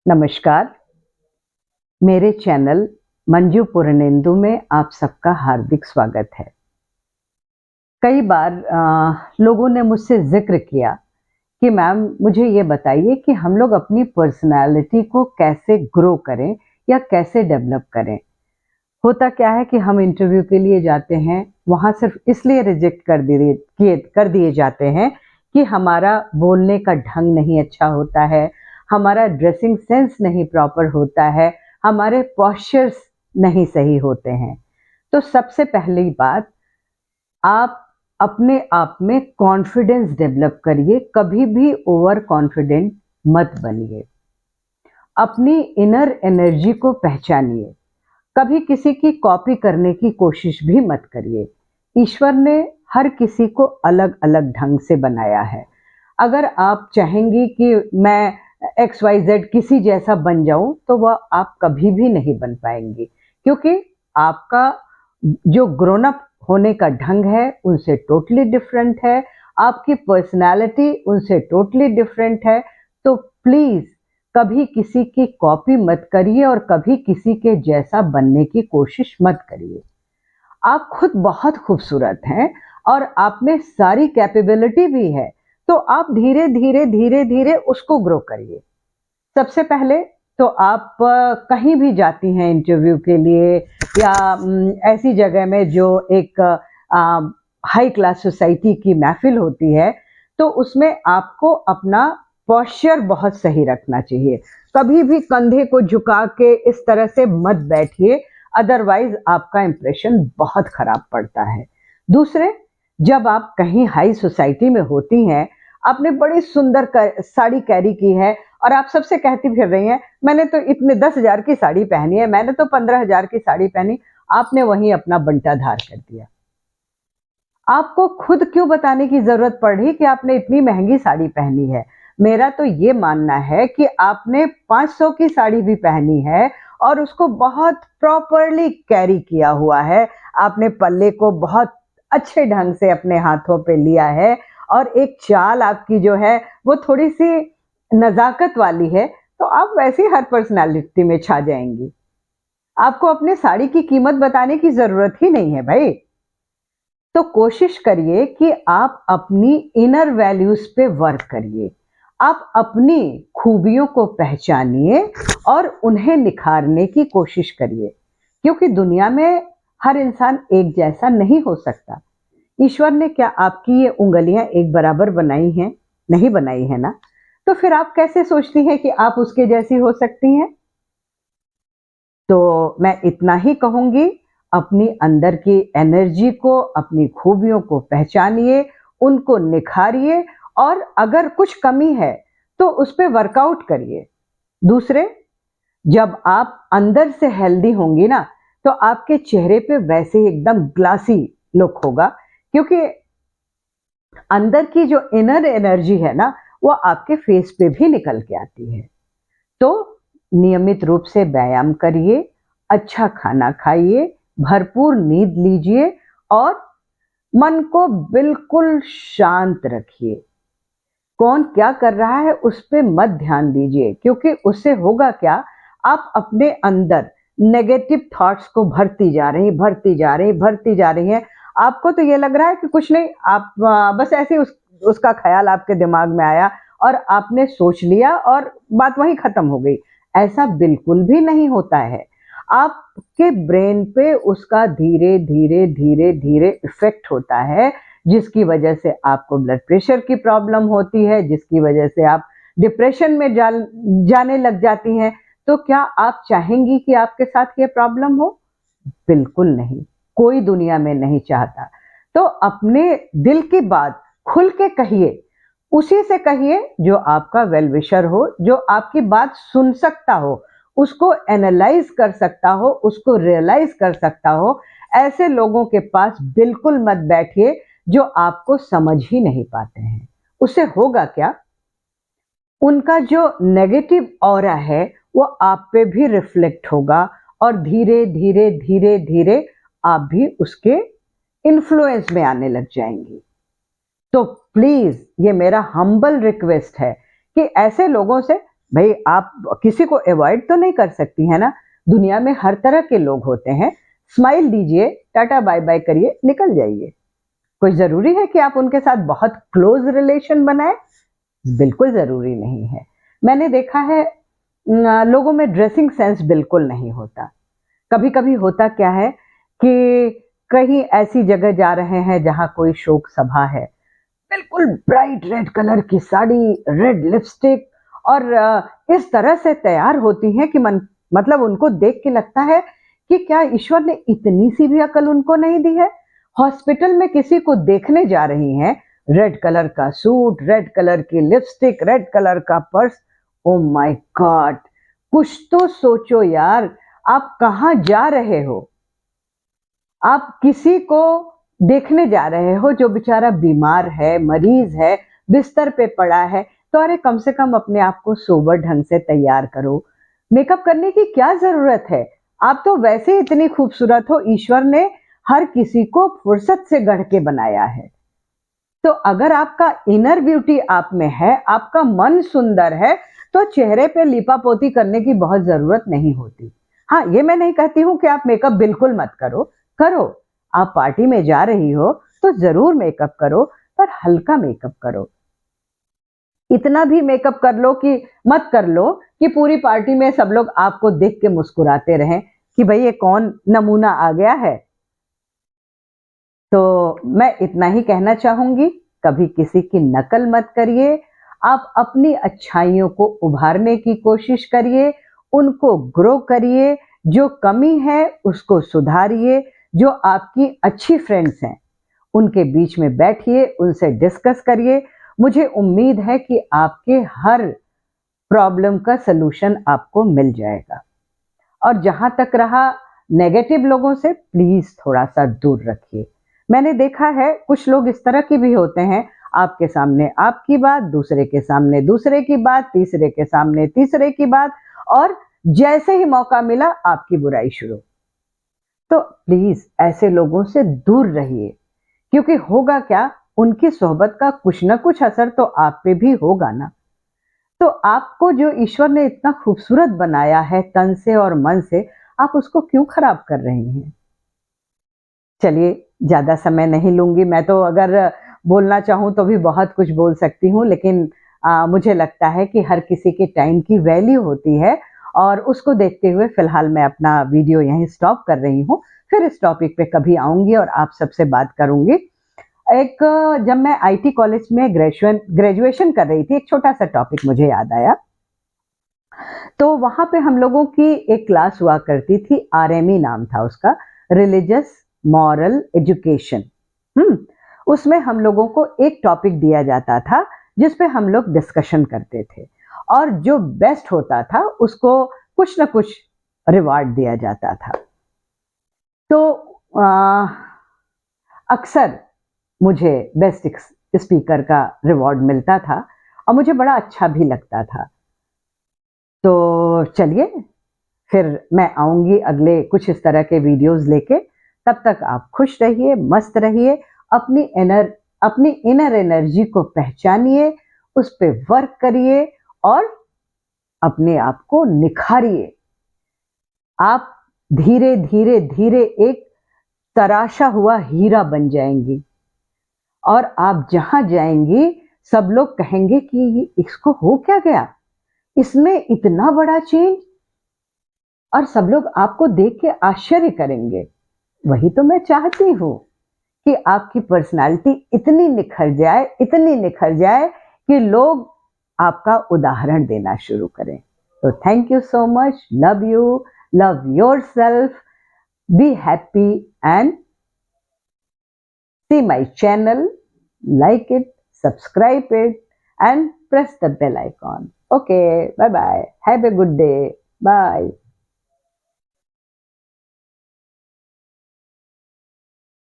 नमस्कार, मेरे चैनल मंजू पूर्णेंदु में आप सबका हार्दिक स्वागत है। कई बार लोगों ने मुझसे ज़िक्र किया कि मैम मुझे ये बताइए कि हम लोग अपनी पर्सनैलिटी को कैसे ग्रो करें या कैसे डेवलप करें। होता क्या है कि हम इंटरव्यू के लिए जाते हैं, वहाँ सिर्फ इसलिए रिजेक्ट कर दिए जाते हैं कि हमारा बोलने का ढंग नहीं अच्छा होता है, हमारा ड्रेसिंग सेंस नहीं प्रॉपर होता है, हमारे पोस्चर्स नहीं सही होते हैं। तो सबसे पहली बात, आप अपने आप में कॉन्फिडेंस डेवलप करिए, कभी भी ओवर कॉन्फिडेंट मत बनिए। अपनी इनर एनर्जी को पहचानिए, कभी किसी की कॉपी करने की कोशिश भी मत करिए। ईश्वर ने हर किसी को अलग-अलग ढंग से बनाया है। अगर आप चाहेंगी कि मैं XYZ किसी जैसा बन जाऊं, तो वह आप कभी भी नहीं बन पाएंगी, क्योंकि आपका जो ग्रोन अप होने का ढंग है उनसे टोटली डिफरेंट है, आपकी पर्सनालिटी उनसे टोटली डिफरेंट है। तो प्लीज़ कभी किसी की कॉपी मत करिए और कभी किसी के जैसा बनने की कोशिश मत करिए। आप खुद बहुत खूबसूरत हैं और आप में सारी कैपेबिलिटी भी है, तो आप धीरे-धीरे उसको ग्रो करिए। सबसे पहले तो आप कहीं भी जाती हैं इंटरव्यू के लिए या ऐसी जगह में जो एक हाई क्लास सोसाइटी की महफ़िल होती है, तो उसमें आपको अपना पोस्चर बहुत सही रखना चाहिए। कभी भी कंधे को झुका के इस तरह से मत बैठिए, अदरवाइज़ आपका इंप्रेशन बहुत खराब पड़ता है। दूसरे, जब आप कहीं हाई सोसाइटी में होती हैं, आपने बड़ी सुंदर साड़ी कैरी की है और आप सबसे कहती फिर रही हैं, मैंने तो इतने 10,000 की साड़ी पहनी है, मैंने तो 15,000 की साड़ी पहनी, आपने वहीं अपना बंटा धार कर दिया। आपको खुद क्यों बताने की ज़रूरत पड़ी कि आपने इतनी महँगी साड़ी पहनी है? मेरा तो ये मानना है कि आपने 500 की साड़ी भी पहनी है और उसको बहुत प्रॉपर्ली कैरी किया हुआ है। आपने पल्ले को बहुत अच्छे ढंग से अपने हाथों पे लिया है और एक चाल आपकी जो है, वो थोड़ी-सी नज़ाकत वाली है, तो आप वैसे ही हर पर्सनैलिटी में छा जाएँगी। आपको अपने साड़ी की कीमत बताने की ज़रूरत ही नहीं है भई। तो कोशिश करिए कि आप अपनी इनर वैल्यूज पे वर्क करिए। आप अपनी खूबियों को पहचानिए और उन्हें निखारने की कोशिश करिए, क्योंकि दुनिया में हर इंसान एक जैसा नहीं हो सकता। ईश्वर ने क्या आपकी ये उँगलियाँ एक बराबर बनाई हैं? नहीं बनाई है ना? तो फिर आप कैसे सोचती हैं कि आप उसके जैसी हो सकती हैं? तो मैं इतना ही कहूँगी, अपनी अंदर की एनर्जी को, अपनी खूबियों को पहचानिए, उनको निखारिए और अगर कुछ कमी है, तो उस पे वर्कआउट करिए। दूसरे, जब आप अंदर से हेल्दी होंगी ना, तो आपके चेहरे पे वैसे ही एकदम ग्लासी लुक होगा, क्योंकि अंदर की जो इनर एनर्जी है ना, वो आपके फेस पे भी निकल के आती है। तो नियमित रूप से व्यायाम करिए, अच्छा खाना खाइए, भरपूर नींद लीजिए और मन को बिल्कुल शांत रखिए। कौन क्या कर रहा है उस पे मत ध्यान दीजिए, क्योंकि उससे होगा क्या, आप अपने अंदर नेगेटिव थॉट्स को भरती जा रही हैं। आपको तो ये लग रहा है कि कुछ नहीं, आप बस ऐसे ही उसका ख्याल आपके दिमाग में आया और आपने सोच लिया और बात वहीं खत्म हो गई। ऐसा बिल्कुल भी नहीं होता है। आपके ब्रेन पे उसका धीरे-धीरे इफ़ेक्ट होता है, जिसकी वजह से आपको ब्लड प्रेशर की प्रॉब्लम होती है, जिसकी वजह से आप डिप्रेशन में जाने लग जाती हैं। तो क्या आप चाहेंगी कि आपके साथ ये प्रॉब्लम हो? बिल्कुल नहीं, कोई दुनिया में नहीं चाहता। तो अपने दिल की बात खुल के कहिए, उसी से कहिए जो आपका वेल विशर हो, जो आपकी बात सुन सकता हो, उसको एनालाइज़ कर सकता हो, उसको रियलाइज़ कर सकता हो। ऐसे लोगों के पास बिल्कुल मत बैठिए जो आपको समझ ही नहीं पाते हैं। उससे होगा क्या? उनका जो नेगेटिव ऑरा है, वो आप पे भी रिफ्लेक्ट होगा और धीरे-धीरे आप भी उसके इन्फ्लुएंस में आने लग जाएँगी। तो प्लीज़ ये मेरा हम्बल रिक्वेस्ट है कि ऐसे लोगों से भाई आप किसी को अवॉइड तो नहीं कर सकती है ना, दुनिया में हर तरह के लोग होते हैं, स्माइल दीजिए, टाटा बाय बाय करिए, निकल जाइए। कोई जरूरी है कि आप उनके साथ बहुत क्लोज रिलेशन बनाए? बिल्कुल जरूरी नहीं है। मैंने देखा है लोगों में ड्रेसिंग सेंस बिल्कुल नहीं होता। कभी कभी होता क्या है कि कहीं ऐसी जगह जा रहे हैं जहां कोई शोक सभा है, बिल्कुल ब्राइट रेड कलर की साड़ी, रेड लिपस्टिक, और इस तरह से तैयार होती हैं कि मतलब उनको देख के लगता है कि क्या ईश्वर ने इतनी सी भी अकल उनको नहीं दी है। हॉस्पिटल में किसी को देखने जा रही हैं, रेड कलर का सूट, रेड कलर की लिपस्टिक, रेड कलर का पर्स। ओ माय गॉड, कुछ तो सोचो यार, आप कहाँ जा रहे हो? आप किसी को देखने जा रहे हो जो बेचारा बीमार है, मरीज है, बिस्तर पे पड़ा है, तो अरे कम से कम अपने आप को सोबर ढंग से तैयार करो। मेकअप करने की क्या जरूरत है? आप तो वैसे ही इतनी खूबसूरत हो, ईश्वर ने हर किसी को फुर्सत से गढ़ के बनाया है। तो अगर आपका इनर ब्यूटी आप में है, आपका मन सुंदर है, तो चेहरे पे लिपापोती करने की बहुत जरूरत नहीं होती। हाँ, ये मैं नहीं कहती हूँ कि आप मेकअप बिल्कुल मत करो, करो। आप पार्टी में जा रही हो तो जरूर मेकअप करो, पर हल्का मेकअप करो। इतना भी मेकअप कर लो कि मत कर लो कि पूरी पार्टी में सब लोग आपको देख के मुस्कुराते रहें कि भाई ये कौन नमूना आ गया है। तो मैं इतना ही कहना चाहूंगी, कभी किसी की नकल मत करिए। आप अपनी अच्छाइयों को उभारने की कोशिश करिए, उनको ग्रो करिए, जो कमी है उसको सुधारिए। जो आपकी अच्छी फ्रेंड्स हैं उनके बीच में बैठिए, उनसे डिस्कस करिए। मुझे उम्मीद है कि आपके हर प्रॉब्लम का सलूशन आपको मिल जाएगा। और जहां तक रहा नेगेटिव लोगों से, प्लीज थोड़ा सा दूर रखिए। मैंने देखा है कुछ लोग इस तरह के भी होते हैं, आपके सामने आपकी बात, दूसरे के सामने दूसरे की बात, तीसरे के सामने तीसरे की बात, और जैसे ही मौका मिला आपकी बुराई शुरू। तो प्लीज ऐसे लोगों से दूर रहिए, क्योंकि होगा क्या, उनकी सोहबत का कुछ ना कुछ असर तो आप पे भी होगा ना। तो आपको जो ईश्वर ने इतना खूबसूरत बनाया है तन से और मन से, आप उसको क्यों खराब कर रही हैं? चलिए, ज्यादा समय नहीं लूंगी। मैं तो अगर बोलना चाहूं तो भी बहुत कुछ बोल सकती हूँ, लेकिन मुझे लगता है कि हर किसी के टाइम की वैल्यू होती है, और उसको देखते हुए फिलहाल मैं अपना वीडियो यहीं स्टॉप कर रही हूँ। फिर इस टॉपिक पे कभी आऊंगी और आप सबसे बात करूंगी। एक जब मैं आईटी कॉलेज में ग्रेजुएशन कर रही थी, एक छोटा सा टॉपिक मुझे याद आया। तो वहां पे हम लोगों की एक क्लास हुआ करती थी, आरएमई नाम था उसका, रिलीजियस मॉरल एजुकेशन। उसमें हम लोगों को एक टॉपिक दिया जाता था जिसपे हम लोग डिस्कशन करते थे, और जो बेस्ट होता था उसको कुछ ना कुछ रिवार्ड दिया जाता था। तो अक्सर मुझे बेस्ट स्पीकर का रिवॉर्ड मिलता था, और मुझे बड़ा अच्छा भी लगता था। तो चलिए, फिर मैं आऊंगी अगले कुछ इस तरह के वीडियोस लेके। तब तक आप खुश रहिए, मस्त रहिए, अपनी इनर एनर्जी को पहचानिए, उस पे वर्क करिए, और अपने आप को निखारिए। आप धीरे धीरे धीरे एक तराशा हुआ हीरा बन जाएंगी, और आप जहां जाएंगी सब लोग कहेंगे कि इसको हो क्या गया, इसमें इतना बड़ा चेंज, और सब लोग आपको देख के आश्चर्य करेंगे। वही तो मैं चाहती हूँ कि आपकी पर्सनालिटी इतनी निखर जाए, इतनी निखर जाए कि लोग आपका उदाहरण देना शुरू करें। तो thank you so much, love you, love yourself, be happy, and see my channel, like it, subscribe it, and press the bell icon. Okay, bye bye. Have a good day. Bye.